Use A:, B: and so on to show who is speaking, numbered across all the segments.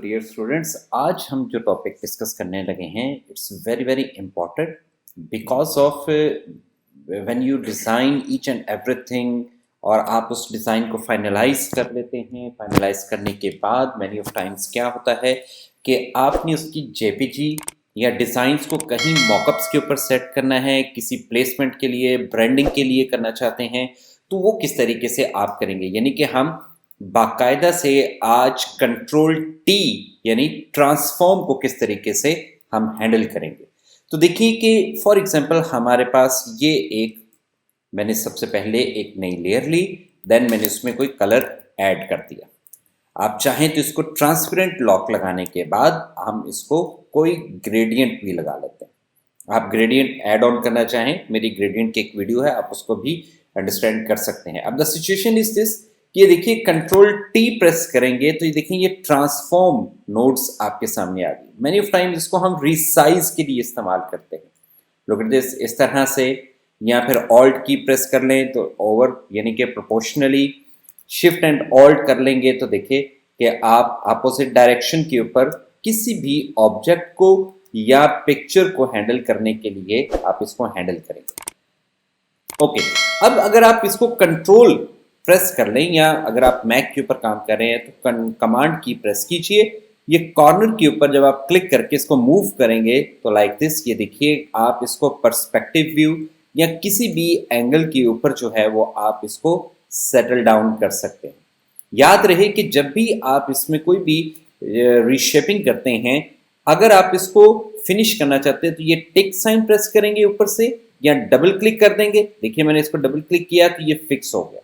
A: Dear students, आज हम जो टॉपिक डिस्कस करने लगे हैं it's very very important because of when you design each and everything और आप उस डिज़ाइन को फाइनलाइज कर लेते हैं। फाइनलाइज करने के बाद मैनी ऑफ टाइम्स क्या होता है कि आपने उसकी जेपीजी या डिज़ाइंस को कहीं मॉकअप्स के ऊपर सेट करना है, किसी प्लेसमेंट के लिए, ब्रांडिंग के लिए करना चाहते हैं, तो वो किस तरीके से आप करेंगे। यानी कि हम बाकायदा से आज कंट्रोल टी यानी ट्रांसफॉर्म को किस तरीके से हम हैंडल करेंगे। तो देखिए कि फॉर एग्जांपल हमारे पास ये एक मैंने सबसे पहले एक नई लेयर ली, देन मैंने उसमें कोई कलर ऐड कर दिया। आप चाहें तो इसको ट्रांसपेरेंट लॉक लगाने के बाद हम इसको कोई ग्रेडियंट भी लगा लेते हैं। आप ग्रेडियंट ऐड ऑन करना चाहें, मेरी ग्रेडियंट की एक वीडियो है, आप उसको भी अंडरस्टैंड कर सकते हैं। अब द सिचुएशन इज दिस, ये देखिए कंट्रोल टी प्रेस करेंगे तो ये देखिए ये ट्रांसफॉर्म नोड्स आपके सामने आ गई। मैनी ऑफ टाइम इसको हम रिसाइज के लिए इस्तेमाल करते हैं। लुक एट दिस, इस तरह से, या फिर ऑल्ट की प्रेस कर लें तो ओवर यानी कि प्रोपोर्शनली शिफ्ट एंड ऑल्ट कर लेंगे तो देखिए कि आप अपोजिट डायरेक्शन के ऊपर किसी भी ऑब्जेक्ट को या पिक्चर को हैंडल करने के लिए आप इसको हैंडल करेंगे। ओके, अब अगर आप इसको कंट्रोल प्रेस कर लें या अगर आप मैक के ऊपर काम कर रहे हैं तो कमांड की प्रेस कीजिए। ये कॉर्नर के ऊपर जब आप क्लिक करके इसको मूव करेंगे तो लाइक दिस, ये देखिए आप इसको पर्सपेक्टिव व्यू या किसी भी एंगल के ऊपर जो है वो आप इसको सेटल डाउन कर सकते हैं। याद रहे कि जब भी आप इसमें कोई भी रीशेपिंग करते हैं, अगर आप इसको फिनिश करना चाहते हैं तो ये टिक साइन प्रेस करेंगे ऊपर से या डबल क्लिक कर देंगे। देखिए मैंने इसको डबल क्लिक किया तो ये फिक्स हो गया।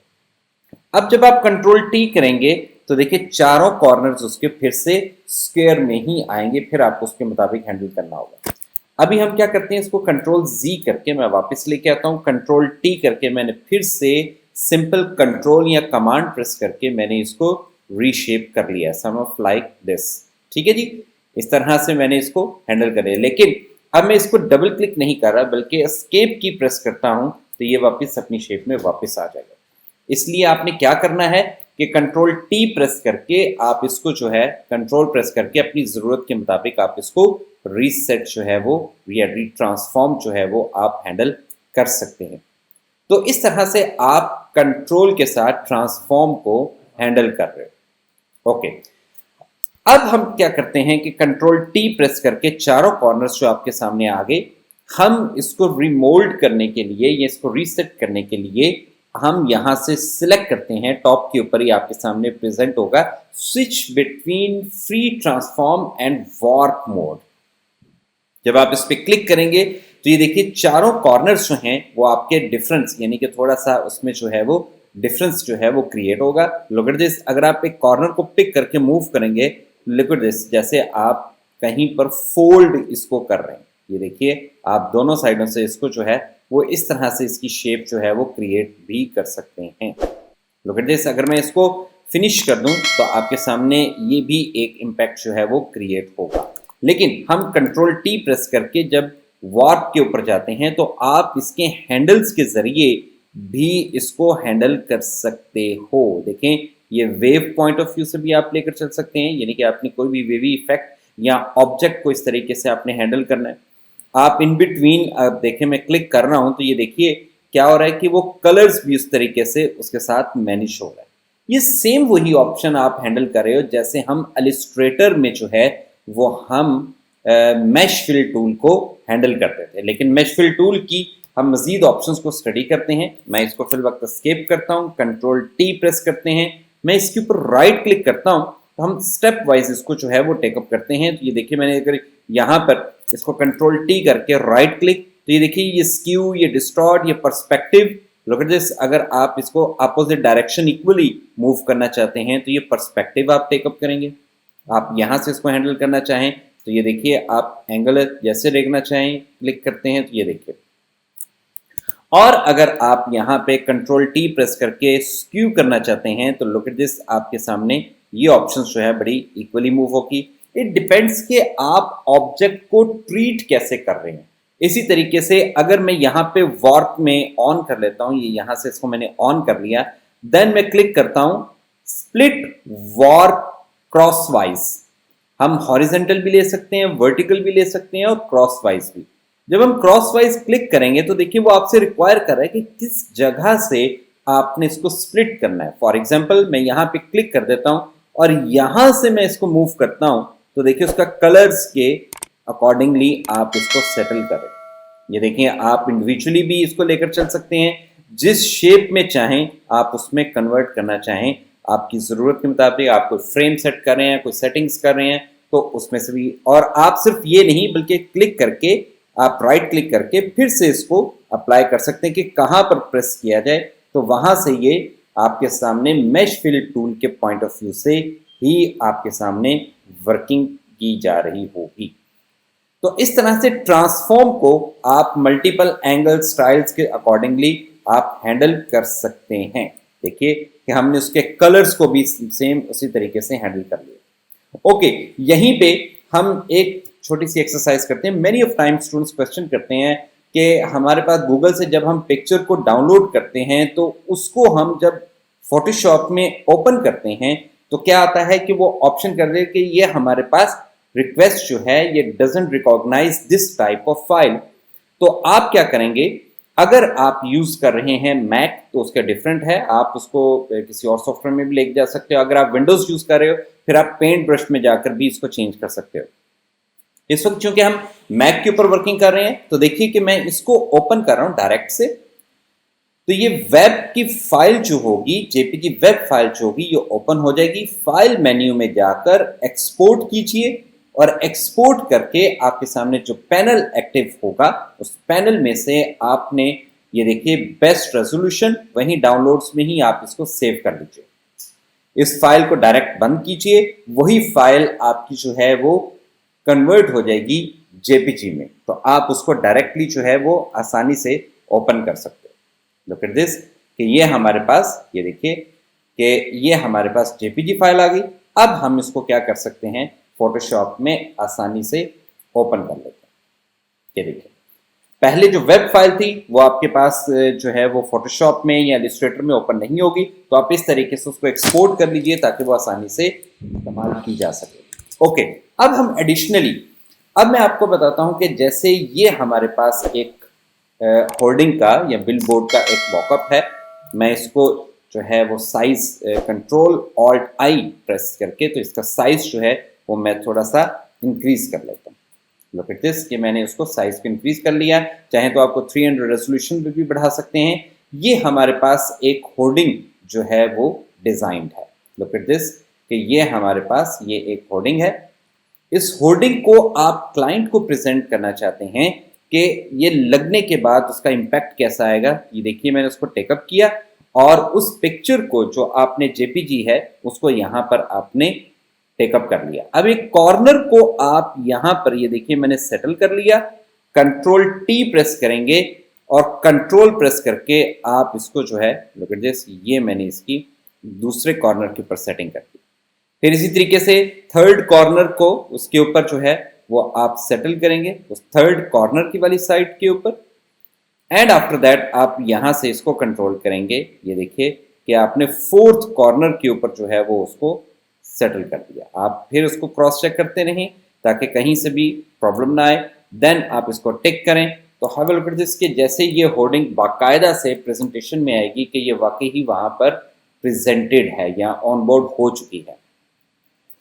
A: अब जब आप कंट्रोल टी करेंगे तो देखिए चारों कॉर्नर्स उसके फिर से स्क्वायर में ही आएंगे, फिर आपको उसके मुताबिक हैंडल करना होगा। अभी हम क्या करते हैं, इसको कंट्रोल जी करके मैं वापस लेके आता हूँ, कंट्रोल टी करके मैंने फिर से सिंपल कंट्रोल या कमांड प्रेस करके मैंने इसको रीशेप कर लिया, सम ऑफ लाइक दिस। ठीक है जी, इस तरह से मैंने इसको हैंडल कर लिया। लेकिन अब मैं इसको डबल क्लिक नहीं कर रहा बल्कि एस्केप की प्रेस करता हूँ तो ये वापस अपनी शेप में वापस आ जाएगा। इसलिए आपने क्या करना है कि कंट्रोल टी प्रेस करके आप इसको जो है कंट्रोल प्रेस करके अपनी ज़रूरत के मुताबिक आप इसको रीसेट जो है वो या रीट्रांसफॉर्म जो है वो आप हैंडल कर सकते हैं। तो इस तरह से आप कंट्रोल के साथ ट्रांसफॉर्म को हैंडल कर रहे हो। ओके, अब हम क्या करते हैं कि कंट्रोल टी प्रेस करके चारों कॉर्नर्स जो आपके सामने आ गए, हम इसको रिमोल्ड करने के लिए या इसको रीसेट करने के लिए हम यहां से सिलेक्ट करते हैं, टॉप के ऊपर ही आपके सामने प्रेजेंट होगा, switch between free transform and warp mode. जब आप इस पर क्लिक करेंगे तो ये देखिए चारों कॉर्नर्स जो हैं वो आपके डिफरेंस यानी कि थोड़ा सा उसमें जो है वो डिफरेंस जो है वो क्रिएट होगा। लुक एट दिस, अगर आप एक कॉर्नर को पिक करके मूव करेंगे, लुक एट दिस, जैसे आप कहीं पर फोल्ड इसको कर रहे हैं, ये देखिए आप दोनों साइडों से इसको जो है वो इस तरह से इसकी शेप जो है वो क्रिएट भी कर सकते हैं। लुक एट दिस, अगर मैं इसको फिनिश कर दूं तो आपके सामने ये भी एक इम्पैक्ट जो है वो क्रिएट होगा। लेकिन हम कंट्रोल टी प्रेस करके जब वार्प के ऊपर जाते हैं तो आप इसके हैंडल्स के जरिए भी इसको हैंडल कर सकते हो। देखें, ये वेव पॉइंट ऑफ व्यू से भी आप लेकर चल सकते हैं, यानी कि आपने कोई भी वेवी इफेक्ट या ऑब्जेक्ट को इस तरीके से आपने हैंडल करना है। आप इन बिटवीन, अब देखें मैं क्लिक कर रहा हूं तो ये देखिए क्या हो रहा है कि वो कलर्स भी उस तरीके से उसके साथ मैनिश हो रहा है। ये सेम वही ऑप्शन आप हैंडल कर रहे हो जैसे हम इलस्ट्रेटर में जो है वो हम मैश फिल टूल को हैंडल करते थे। लेकिन मैश फिल टूल की हम मजीद ऑप्शंस को स्टडी करते हैं। मैं इसको फिल वक्त एस्केप करता हूँ, कंट्रोल टी प्रेस करते हैं, मैं इसके ऊपर राइट क्लिक करता हूँ तो हम स्टेप वाइज इसको जो है वो टेकअप करते हैं। तो ये देखिए मैंने अगर यहाँ पर इसको कंट्रोल टी करके राइट क्लिक तो ये देखिए ये स्क्यू, ये डिस्टॉर्ट, ये पर्सपेक्टिव। लुक एट दिस, अगर आप इसको अपोजिट डायरेक्शन इक्वली मूव करना चाहते हैं तो ये पर्सपेक्टिव आप टेकअप करेंगे। आप यहाँ से इसको हैंडल करना चाहें तो ये देखिए आप एंगल जैसे देखना चाहें क्लिक करते हैं तो ये देखिए। और अगर आप यहाँ पे कंट्रोल टी प्रेस करके स्क्यू करना चाहते हैं तो लुक एट दिस, आपके सामने ये ऑप्शन जो है बड़ी इक्वली मूव होगी। इट डिपेंड्स कि आप ऑब्जेक्ट को ट्रीट कैसे कर रहे हैं। इसी तरीके से अगर मैं यहाँ पे वॉर्प में ऑन कर लेता हूँ, ये यहाँ से इसको मैंने ऑन कर लिया, देन मैं क्लिक करता हूँ स्प्लिट वॉर्प क्रॉसवाइज। हम हॉरिजेंटल भी ले सकते हैं, वर्टिकल भी ले सकते हैं और क्रॉस वाइज भी। जब हम क्रॉस वाइज क्लिक करेंगे तो देखिए वो आपसे रिक्वायर कर रहा है कि किस जगह से आपने इसको स्प्लिट करना है। फॉर एग्जाम्पल मैं यहाँ पे क्लिक कर देता हूँ और यहाँ से मैं इसको मूव करता हूँ तो देखिए उसका कलर्स के अकॉर्डिंगली आप इसको सेटल करें। ये देखिए आप इंडिविजुअली भी इसको लेकर चल सकते हैं, जिस शेप में चाहें आप उसमें कन्वर्ट करना चाहें, आपकी ज़रूरत के मुताबिक। आप कोई फ्रेम सेट कर रहे हैं, कोई सेटिंग्स कर रहे हैं तो उसमें से भी। और आप सिर्फ ये नहीं बल्कि क्लिक करके आप राइट क्लिक करके फिर से इसको अप्लाई कर सकते हैं कि कहाँ पर प्रेस किया जाए, तो वहाँ से ये आपके सामने मैश फिल टूल के पॉइंट ऑफ व्यू से ही आपके सामने वर्किंग की जा रही होगी। तो इस तरह से ट्रांसफॉर्म को आप मल्टीपल एंगल स्टाइल्स के अकॉर्डिंगली आप हैंडल कर सकते हैं। देखिए कि हमने उसके कलर्स को भी सेम उसी तरीके से हैंडल कर लिया। ओके, यहीं पे हम एक छोटी सी एक्सरसाइज करते हैं। Many of time students question करते हैं कि हमारे पास गूगल से जब हम पिक्चर को डाउनलोड करते हैं तो उसको हम जब फोटोशॉप में ओपन करते हैं तो क्या आता है कि वो ऑप्शन कर दे कि ये हमारे पास रिक्वेस्ट जो है ये doesn't recognise this type of file. तो आप क्या करेंगे, अगर आप यूज कर रहे हैं मैक तो उसका डिफरेंट है, आप उसको किसी और सॉफ्टवेयर में भी लेके जा सकते हो। अगर आप विंडोज यूज कर रहे हो फिर आप पेंट ब्रश में जाकर भी इसको चेंज कर सकते हो। इस वक्त चूंकि हम मैक के ऊपर वर्किंग कर रहे हैं तो देखिए कि मैं इसको ओपन कर रहा हूं डायरेक्ट से, तो ये वेब की फाइल जो होगी, जेपीजी वेब फाइल जो होगी, ये ओपन हो जाएगी। फाइल मेन्यू में जाकर एक्सपोर्ट कीजिए और एक्सपोर्ट करके आपके सामने जो पैनल एक्टिव होगा उस पैनल में से आपने ये देखिए बेस्ट रेजोल्यूशन, वहीं डाउनलोड्स में ही आप इसको सेव कर लीजिए। इस फाइल को डायरेक्ट बंद कीजिए, वही फाइल आपकी जो है वो कन्वर्ट हो जाएगी जेपीजी में, तो आप उसको डायरेक्टली जो है वो आसानी से ओपन कर सकते हो। लुक एट दिस कि ये हमारे पास, ये देखिए कि ये हमारे पास जेपीजी फाइल आ गई। अब हम इसको क्या कर सकते हैं, फोटोशॉप में आसानी से ओपन कर लेते हैं। ये देखिए पहले जो वेब फाइल थी वो आपके पास जो है वो फोटोशॉप में या इलस्ट्रेटर में ओपन नहीं होगी, तो आप इस तरीके से उसको एक्सपोर्ट कर लीजिए ताकि वो आसानी से इस्तेमाल की जा सके। ओके, अब हम एडिशनली, अब मैं आपको बताता हूं कि जैसे ये हमारे पास एक होर्डिंग का या बिल बोर्ड का एक मॉकअप है, मैं इसको जो है वो साइज कंट्रोल ऑल्ट आई प्रेस करके तो इसका साइज जो है वो मैं थोड़ा सा इंक्रीज कर लेता हूँ। लुक एट दिस कि मैंने उसको साइज को इंक्रीज कर लिया। चाहे तो आपको 300 रेजोल्यूशन पे भी बढ़ा सकते हैं। ये हमारे पास एक होर्डिंग जो है वो डिजाइंड है। लुक एट दिस कि ये हमारे पास ये एक होर्डिंग है। इस होर्डिंग को आप क्लाइंट को प्रेजेंट करना चाहते हैं कि ये लगने के बाद उसका इम्पैक्ट कैसा आएगा। ये देखिए मैंने उसको टेकअप किया और उस पिक्चर को जो आपने जेपीजी है उसको यहाँ पर आपने टेकअप कर लिया। अब एक कॉर्नर को आप यहाँ पर ये देखिए मैंने सेटल कर लिया। कंट्रोल टी प्रेस करेंगे और कंट्रोल प्रेस करके आप इसको जो है, लुक एट दिस, ये मैंने इसकी दूसरे कॉर्नर के ऊपर सेटिंग कर दी। फिर इसी तरीके से थर्ड कॉर्नर को उसके ऊपर जो है वो आप सेटल करेंगे उस थर्ड कॉर्नर की वाली साइड के ऊपर। एंड आफ्टर दैट आप यहाँ से इसको कंट्रोल करेंगे। ये देखिए कि आपने फोर्थ कॉर्नर के ऊपर जो है वो उसको सेटल कर दिया। आप फिर उसको क्रॉस चेक करते रहें ताकि कहीं से भी प्रॉब्लम ना आए। देन आप इसको टिक करें तो have a look at this कि जैसे ये होर्डिंग बाकायदा से प्रेजेंटेशन में आएगी कि ये वाकई ही वहाँ पर प्रेजेंटेड है या ऑन बोर्ड हो चुकी है।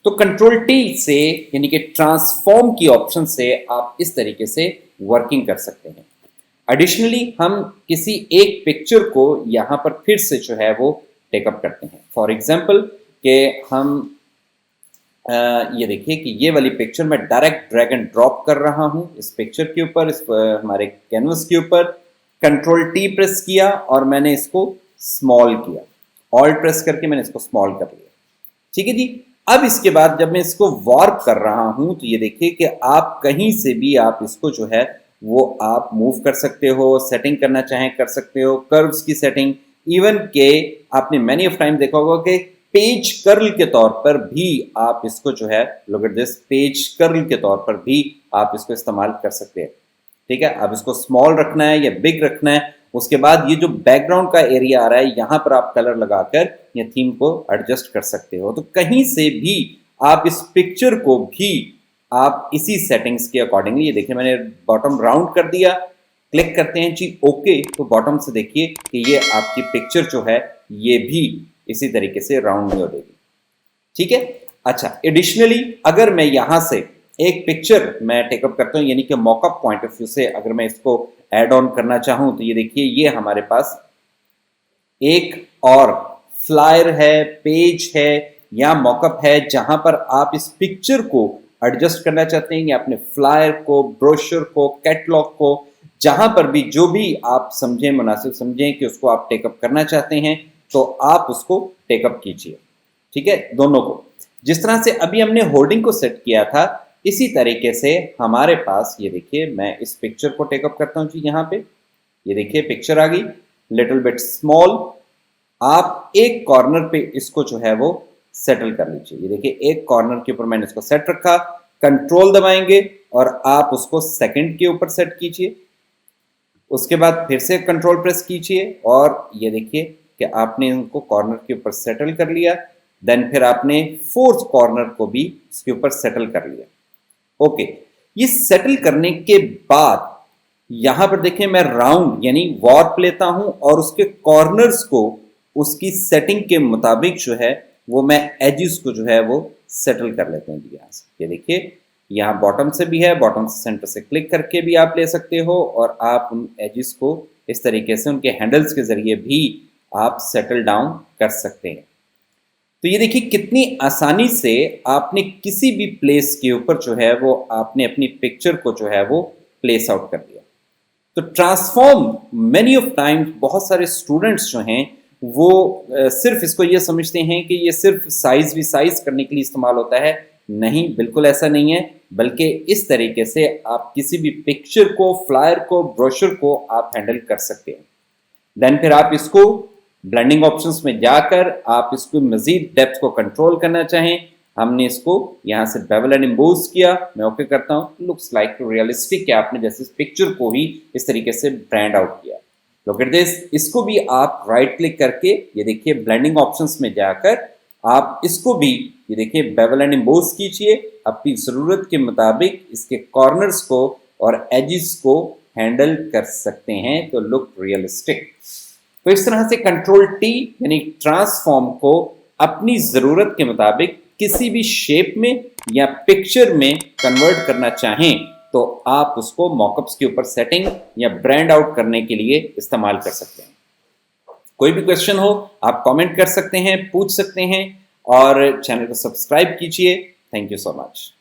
A: तो कंट्रोल टी से यानी कि ट्रांसफॉर्म की ऑप्शन से आप इस तरीके से वर्किंग कर सकते हैं। एडिशनली हम किसी एक पिक्चर को यहाँ पर फिर से जो है वो टेकअप करते हैं। फॉर एग्जाम्पल कि हम ये देखिए कि ये वाली पिक्चर मैं डायरेक्ट ड्रैग एंड ड्रॉप कर रहा हूँ इस पिक्चर के ऊपर, इस हमारे कैनवस के ऊपर। कंट्रोल टी प्रेस किया और मैंने इसको स्मॉल किया, ऑल्ट प्रेस करके मैंने इसको स्मॉल कर लिया। ठीक है जी। अब इसके बाद जब मैं इसको वार्प कर रहा हूं तो ये देखिए कि आप कहीं से भी आप इसको जो है वो आप मूव कर सकते हो, सेटिंग करना चाहें कर सकते हो, कर्व्स की सेटिंग, इवन के आपने मैनी ऑफ टाइम देखा होगा कि पेज कर्ल के तौर पर भी आप इसको जो है, look at this, page curl के तौर पर भी आप इसको इस्तेमाल कर सकते हैं। ठीक है, अब इसको स्मॉल रखना है या बिग रखना है। उसके बाद ये जो बैकग्राउंड का एरिया आ रहा है यहाँ पर आप कलर लगाकर या थीम को एडजस्ट कर सकते हो। तो कहीं से भी आप इस पिक्चर को भी आप इसी सेटिंग्स के अकॉर्डिंगली, ये देखिए मैंने बॉटम राउंड कर दिया, क्लिक करते हैं जी ओके, तो बॉटम से देखिए कि ये आपकी पिक्चर जो है ये भी इसी तरीके से राउंड में हो जाएगी। ठीक है। अच्छा, एडिशनली अगर मैं यहां से एक पिक्चर मैं टेकअप करता हूं, यानी कि मॉकअप पॉइंट ऑफ व्यू से अगर मैं इसको ऐड ऑन करना चाहूं, तो ये देखिए ये हमारे पास एक और फ्लायर है, पेज है या मॉकअप है, जहां पर आप इस पिक्चर को एडजस्ट करना चाहते हैं या अपने फ्लायर को, ब्रोशर को, कैटलॉग को, जहां पर भी जो भी आप समझें, मुनासिब समझें कि उसको आप टेकअप करना चाहते हैं, तो आप उसको टेकअप कीजिए। ठीक है, दोनों को। जिस तरह से अभी हमने होर्डिंग को सेट किया था, इसी तरीके से हमारे पास ये देखिए मैं इस पिक्चर को टेकअप करता हूं जी, यहां पे ये देखिए पिक्चर आ गई, लिटिल बिट स्मॉल। आप एक कॉर्नर पे इसको जो है वो सेटल कर लीजिए। ये देखिए एक कॉर्नर के ऊपर मैंने इसको सेट रखा, कंट्रोल दबाएंगे और आप उसको सेकंड के ऊपर सेट कीजिए। उसके बाद फिर से कंट्रोल प्रेस कीजिए और ये देखिए कि आपने इनको कॉर्नर के ऊपर सेटल कर लिया। देन फिर आपने फोर्थ कॉर्नर को भी इसके ऊपर सेटल कर लिया। ओके, ये सेटल करने के बाद यहां पर देखें मैं राउंड यानी वार्प लेता हूं और उसके कॉर्नर्स को उसकी सेटिंग के मुताबिक जो है वो मैं एजिस को जो है वो सेटल कर लेते हैं। यहां से ये देखिए यहाँ बॉटम से भी है, बॉटम से सेंटर से क्लिक करके भी आप ले सकते हो और आप उन एजिस को इस तरीके से उनके हैंडल्स के जरिए भी आप सेटल डाउन कर सकते हैं। तो ये देखिए कितनी आसानी से आपने किसी भी प्लेस के ऊपर जो है वो आपने अपनी पिक्चर को जो है वो प्लेस आउट कर दिया। तो ट्रांसफॉर्म मेनी ऑफ टाइम्स बहुत सारे स्टूडेंट्स जो हैं वो सिर्फ इसको ये समझते हैं कि ये सिर्फ साइज भी साइज करने के लिए इस्तेमाल होता है। नहीं, बिल्कुल ऐसा नहीं है, बल्कि इस तरीके से आप किसी भी पिक्चर को, फ्लायर को, ब्रोशर को आप हैंडल कर सकते हैं। देन फिर आप इसको ब्लेंडिंग ऑप्शंस में जाकर आप इसको मजीद डेप्थ को कंट्रोल करना चाहें, हमने इसको यहाँ से बेवल एंड एम्बोस किया, मैं ओके करता हूँ, लुक्स लाइक रियलिस्टिक है, आपने जैसे इस पिक्चर को ही इस तरीके से ब्रांड आउट किया। लुक एट दिस, इसको भी आप राइट क्लिक करके ये देखिए ब्लेंडिंग ऑप्शंस में जाकर आप इसको भी ये देखिए बेवल एंड एम्बोस कीजिए, अपनी ज़रूरत के मुताबिक इसके कॉर्नर्स को और एजिस को हैंडल कर सकते हैं, तो लुक रियलिस्टिक। तो इस तरह से कंट्रोल टी यानी ट्रांसफॉर्म को अपनी ज़रूरत के मुताबिक किसी भी शेप में या पिक्चर में कन्वर्ट करना चाहें तो आप उसको मॉकअप्स के ऊपर सेटिंग या ब्रांड आउट करने के लिए इस्तेमाल कर सकते हैं। कोई भी क्वेश्चन हो आप कमेंट कर सकते हैं, पूछ सकते हैं और चैनल को सब्सक्राइब कीजिए। Thank you so much.